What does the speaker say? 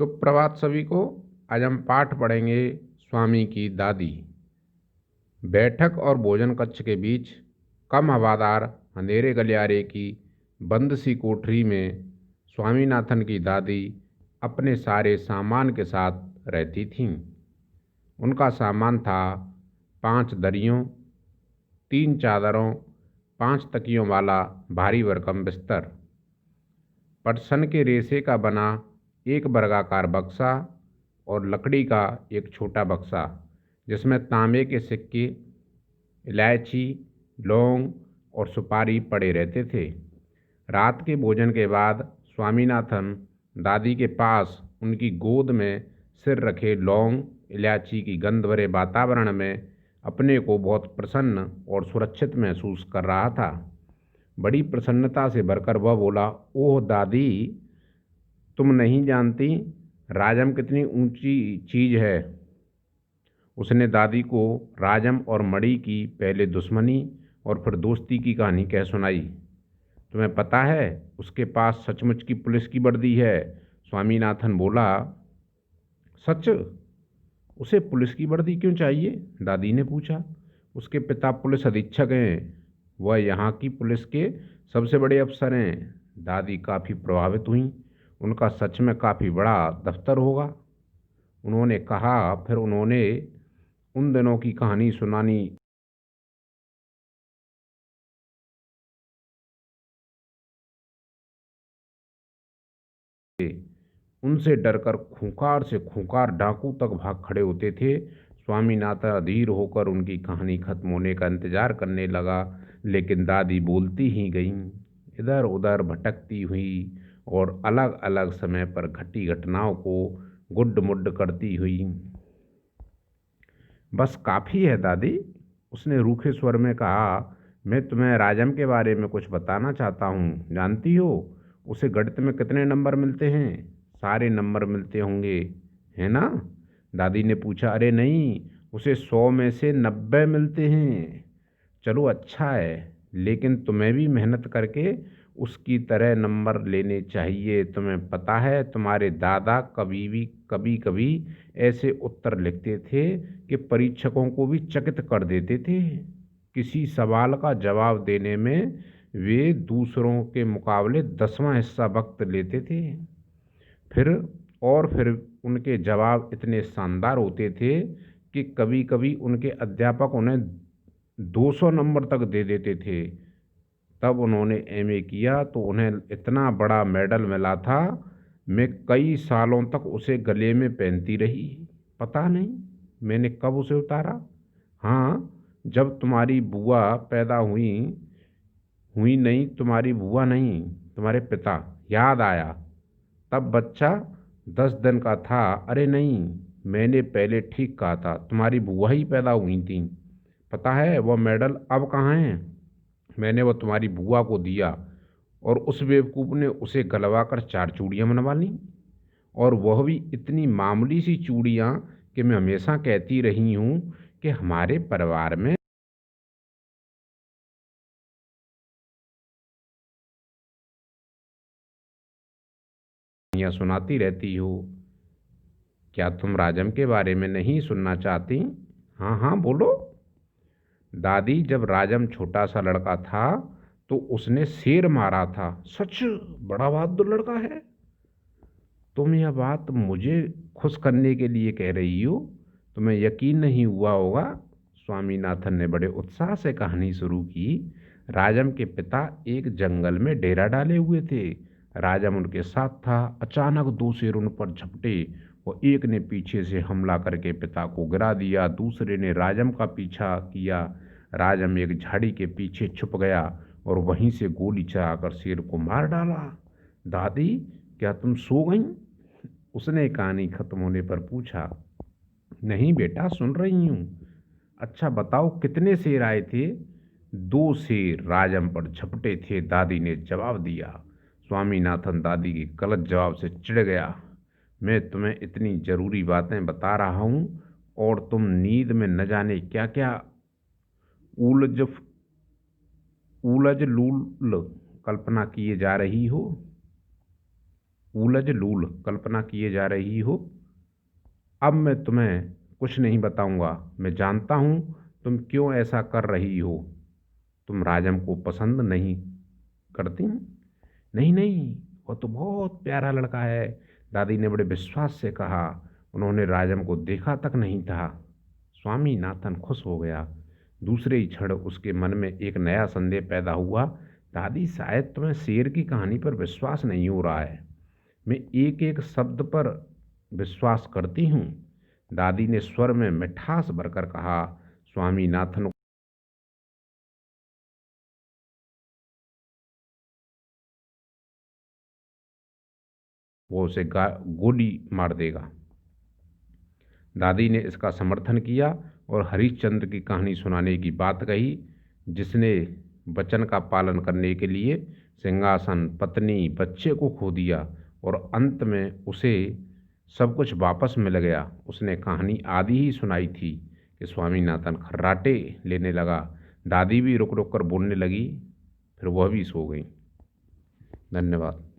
सुप्रभात सभी को। आज हम पाठ पढ़ेंगे स्वामी की दादी। बैठक और भोजन कक्ष के बीच कम हवादार अंधेरे गलियारे की बंद सी कोठरी में स्वामीनाथन की दादी अपने सारे सामान के साथ रहती थीं। उनका सामान था 5 दरियों, 3 चादरों, 5 तकियों वाला भारी भरकम बिस्तर, पटसन के रेशे का बना एक वर्गाकार बक्सा और लकड़ी का एक छोटा बक्सा जिसमें तांबे के सिक्के, इलायची, लौंग और सुपारी पड़े रहते थे। रात के भोजन के बाद स्वामीनाथन दादी के पास उनकी गोद में सिर रखे लौंग इलायची की गंध भरे वातावरण में अपने को बहुत प्रसन्न और सुरक्षित महसूस कर रहा था। बड़ी प्रसन्नता से भरकर वह बोला, ओह दादी, तुम नहीं जानती राजम कितनी ऊंची चीज है। उसने दादी को राजम और मणि की पहले दुश्मनी और फिर दोस्ती की कहानी कह सुनाई। तुम्हें पता है उसके पास सचमुच की पुलिस की वर्दी है। स्वामीनाथन बोला, सच? उसे पुलिस की वर्दी क्यों चाहिए? दादी ने पूछा। उसके पिता पुलिस अधीक्षक हैं। वह यहाँ की पुलिस के सबसे बड़े अफसर हैं। दादी काफ़ी प्रभावित हुई। उनका सच में काफ़ी बड़ा दफ्तर होगा, उन्होंने कहा। फिर उन्होंने उन दिनों की कहानी सुनानी। उनसे डरकर खूंखार से खूंखार डाकू तक भाग खड़े होते थे। स्वामीनाथन अधीर होकर उनकी कहानी खत्म होने का इंतजार करने लगा, लेकिन दादी बोलती ही गईं, इधर उधर भटकती हुई और अलग अलग समय पर घटी घटनाओं को गुड्ड मुड्ड करती हुई। बस काफ़ी है दादी, उसने रूखे स्वर में कहा। मैं तुम्हें राजम के बारे में कुछ बताना चाहता हूँ। जानती हो उसे गणित में कितने नंबर मिलते हैं? सारे नंबर मिलते होंगे, है ना? दादी ने पूछा। अरे नहीं, उसे 100 में से 90 मिलते हैं। चलो अच्छा है, लेकिन तुम्हें भी मेहनत करके उसकी तरह नंबर लेने चाहिए। तुम्हें पता है तुम्हारे दादा कभी कभी ऐसे उत्तर लिखते थे कि परीक्षकों को भी चकित कर देते थे। किसी सवाल का जवाब देने में वे दूसरों के मुकाबले 10वां हिस्सा वक्त लेते थे। फिर फिर उनके जवाब इतने शानदार होते थे कि कभी कभी उनके अध्यापक उन्हें 200 नंबर तक दे देते थे। तब उन्होंने एमए किया तो उन्हें इतना बड़ा मेडल मिला था। मैं कई सालों तक उसे गले में पहनती रही। पता नहीं मैंने कब उसे उतारा। हाँ, जब तुम्हारी बुआ पैदा हुई। हुई नहीं, तुम्हारी बुआ नहीं, तुम्हारे पिता। याद आया, तब बच्चा 10 दिन का था। अरे नहीं, मैंने पहले ठीक कहा था, तुम्हारी बुआ ही पैदा हुई थी। पता है वह मेडल अब कहाँ है? मैंने वो तुम्हारी बुआ को दिया और उस बेवकूफ़ ने उसे गलवा कर 4 चूड़ियाँ बनवा लीं, और वह भी इतनी मामूली सी चूड़ियाँ कि मैं हमेशा कहती रही हूँ कि हमारे परिवार में कहानियाँ सुनाती रहती हो। क्या तुम राजम के बारे में नहीं सुनना चाहती? हाँ हाँ बोलो। दादी, जब राजम छोटा सा लड़का था तो उसने शेर मारा था। सच? बड़ा बहादुर लड़का है। तुम यह बात मुझे खुश करने के लिए कह रही हो? तुम्हें यकीन नहीं हुआ होगा। स्वामीनाथन ने बड़े उत्साह से कहानी शुरू की। राजम के पिता एक जंगल में डेरा डाले हुए थे। राजम उनके साथ था। अचानक 2 शेर उन पर झपटे और एक ने पीछे से हमला करके पिता को गिरा दिया। दूसरे ने राजम का पीछा किया। राजम एक झाड़ी के पीछे छुप गया और वहीं से गोली चलाकर शेर को मार डाला। दादी, क्या तुम सो गईं? उसने कहानी खत्म होने पर पूछा। नहीं बेटा, सुन रही हूँ। अच्छा बताओ, कितने शेर आए थे? 2 शेर राजम पर झपटे थे, दादी ने जवाब दिया। स्वामीनाथन दादी के गलत जवाब से चिढ़ गया। मैं तुम्हें इतनी जरूरी बातें बता रहा हूँ और तुम नींद में न जाने क्या क्या उलझ उलझ लूल कल्पना किए जा रही हो। उलझ लूल कल्पना किए जा रही हो। अब मैं तुम्हें कुछ नहीं बताऊंगा। मैं जानता हूं तुम क्यों ऐसा कर रही हो। तुम राजम को पसंद नहीं करती? नहीं नहीं, वो तो बहुत प्यारा लड़का है, दादी ने बड़े विश्वास से कहा। उन्होंने राजम को देखा तक नहीं था। स्वामी नाथन खुश हो गया। दूसरे ही क्षण उसके मन में एक नया संदेह पैदा हुआ। दादी, शायद तुम्हें शेर की कहानी पर विश्वास नहीं हो रहा है। मैं एक एक शब्द पर विश्वास करती हूँ, दादी ने स्वर में मिठास भरकर कहा। स्वामीनाथन वो उसे गोली मार देगा। दादी ने इसका समर्थन किया और हरिश्चंद्र की कहानी सुनाने की बात कही, जिसने वचन का पालन करने के लिए सिंहासन, पत्नी, बच्चे को खो दिया और अंत में उसे सब कुछ वापस मिल गया। उसने कहानी आधी ही सुनाई थी कि स्वामीनाथन खर्राटे लेने लगा। दादी भी रुक रुक कर बोलने लगी, फिर वह भी सो गई। धन्यवाद।